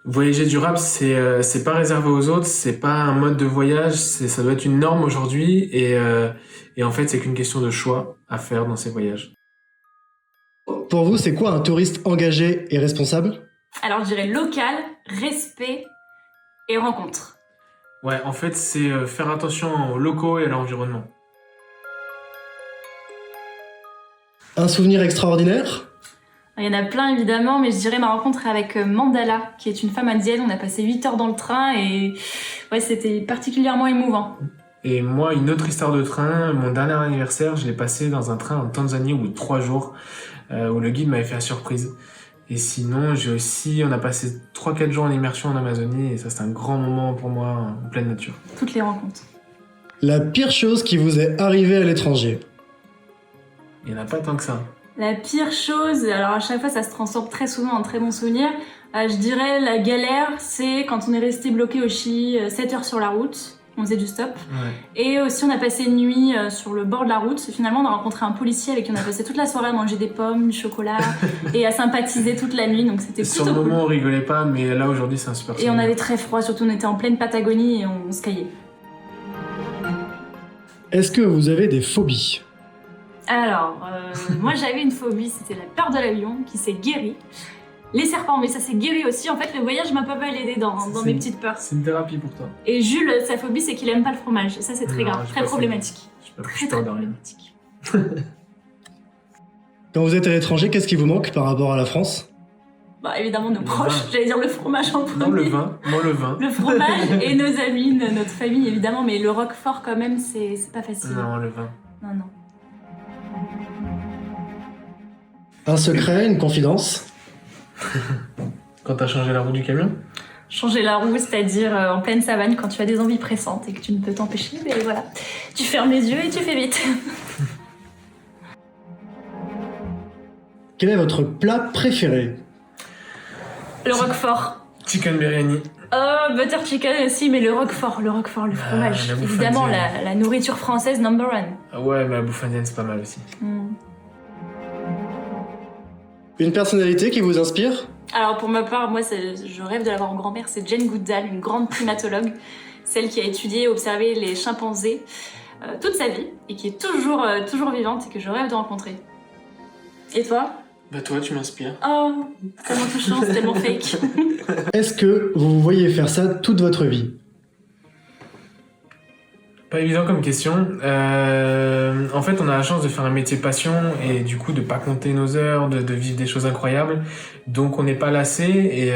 Voyager durable, c'est pas réservé aux autres, c'est pas un mode de voyage, ça doit être une norme aujourd'hui et en fait c'est qu'une question de choix à faire dans ces voyages. Pour vous, c'est quoi un touriste engagé et responsable? Alors je dirais local, respect et rencontre. Ouais, en fait c'est faire attention aux locaux et à l'environnement. Un souvenir extraordinaire? Il y en a plein évidemment, mais je dirais ma rencontre avec Mandala, qui est une femme indienne. On a passé 8 heures dans le train et ouais, c'était particulièrement émouvant. Et moi, une autre histoire de train, mon dernier anniversaire, je l'ai passé dans un train en Tanzanie au bout de 3 jours, où le guide m'avait fait la surprise. Et sinon, on a passé 3-4 jours en immersion en Amazonie, et ça c'est un grand moment pour moi en pleine nature. Toutes les rencontres. La pire chose qui vous est arrivée à l'étranger? Il n'y en a pas tant que ça. La pire chose, alors à chaque fois ça se transforme très souvent en très bons souvenirs, je dirais la galère, c'est quand on est resté bloqué au Chili 7 heures sur la route, on faisait du stop, Ouais. et aussi on a passé une nuit sur le bord de la route. Finalement on a rencontré un policier avec qui on a passé toute la soirée à manger des pommes, du chocolat, et à sympathiser toute la nuit, donc c'était Sur plutôt le cool. moment on rigolait pas, mais là aujourd'hui c'est un super Et souvenir. on avait très froid, surtout on était en pleine Patagonie et on se caillait. Est-ce que vous avez des phobies? Alors, moi j'avais une phobie, c'était la peur de l'avion qui s'est guérie. Les serpents, mais ça s'est guéri aussi. En fait, le voyage m'a pas mal aidé dans mes petites peurs. C'est une thérapie pour toi. Et Jules, sa phobie, c'est qu'il aime pas le fromage. Et ça, c'est très Non, grave, j'ai très pas problématique. Je sais pas, Très, très peur de rien. problématique. Quand vous êtes à l'étranger, qu'est-ce qui vous manque par rapport à la France? Bah, évidemment, nos Le proches. vin. J'allais dire le fromage en premier. Non, le vin. Moi, le vin. Le fromage et nos amis, notre famille, évidemment. Mais le roquefort, quand même, c'est pas facile. Non, le vin. Non, non. Un secret, une confidence? Quand t'as changé la roue du camion? Changer la roue, c'est-à-dire en pleine savane, quand tu as des envies pressantes et que tu ne peux t'empêcher, mais voilà. Tu fermes les yeux et tu fais vite. Quel est votre plat préféré? Le roquefort. Chicken biryani. Oh, butter chicken aussi, mais le roquefort, le fromage. la bouffe Évidemment, indienne. la nourriture française number one. Ah ouais, mais la bouffe indienne c'est pas mal aussi. Une personnalité qui vous inspire? Alors pour ma part, moi, je rêve de l'avoir en grand-mère, c'est Jane Goodall, une grande primatologue, celle qui a étudié et observé les chimpanzés toute sa vie et qui est toujours vivante et que je rêve de rencontrer. Et toi? Bah toi, tu m'inspires. Oh, tellement touchant, c'est tellement fake. Est-ce que vous vous voyez faire ça toute votre vie? Pas évident comme question. En fait, on a la chance de faire un métier passion et du coup de pas compter nos heures, de vivre des choses incroyables. Donc on n'est pas lassé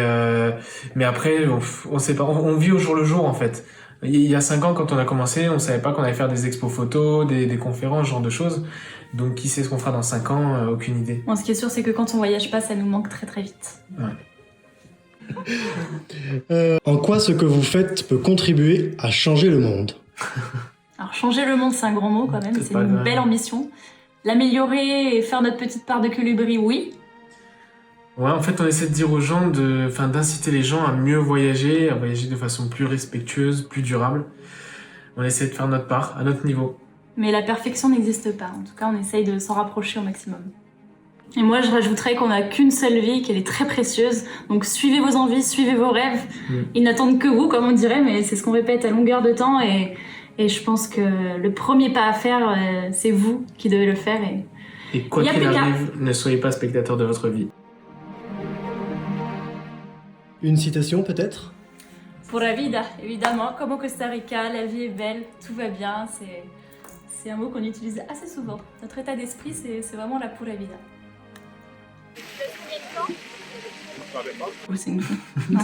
mais après on sait pas, on vit au jour le jour en fait. Il y a 5 ans quand on a commencé, on savait pas qu'on allait faire des expos photos, des conférences, ce genre de choses. Donc qui sait ce qu'on fera dans 5 ans, aucune idée. Bon, ce qui est sûr, c'est que quand on voyage pas, ça nous manque très très vite. En quoi ce que vous faites peut contribuer à changer le monde? Alors changer le monde, c'est un grand mot quand même, C'est c'est pas une grave. belle ambition. L'améliorer et faire notre petite part de colibri, oui. Ouais, en fait, on essaie de dire aux gens d'inciter les gens à mieux voyager, à voyager de façon plus respectueuse, plus durable. On essaie de faire notre part, à notre niveau. Mais la perfection n'existe pas. En tout cas, on essaye de s'en rapprocher au maximum. Et moi, je rajouterais qu'on n'a qu'une seule vie, qu'elle est très précieuse. Donc suivez vos envies, suivez vos rêves. Ils n'attendent que vous, comme on dirait, mais c'est ce qu'on répète à longueur de temps. Et je pense que le premier pas à faire, c'est vous qui devez le faire. Et quoi Y a qu'il plus qu'à. arrive, ne soyez pas spectateur de votre vie. Une citation peut-être? Pura vida, évidemment. Comme au Costa Rica, la vie est belle, tout va bien. C'est un mot qu'on utilise assez souvent. Notre état d'esprit, c'est vraiment la pura vida. Oh, c'est une... Non.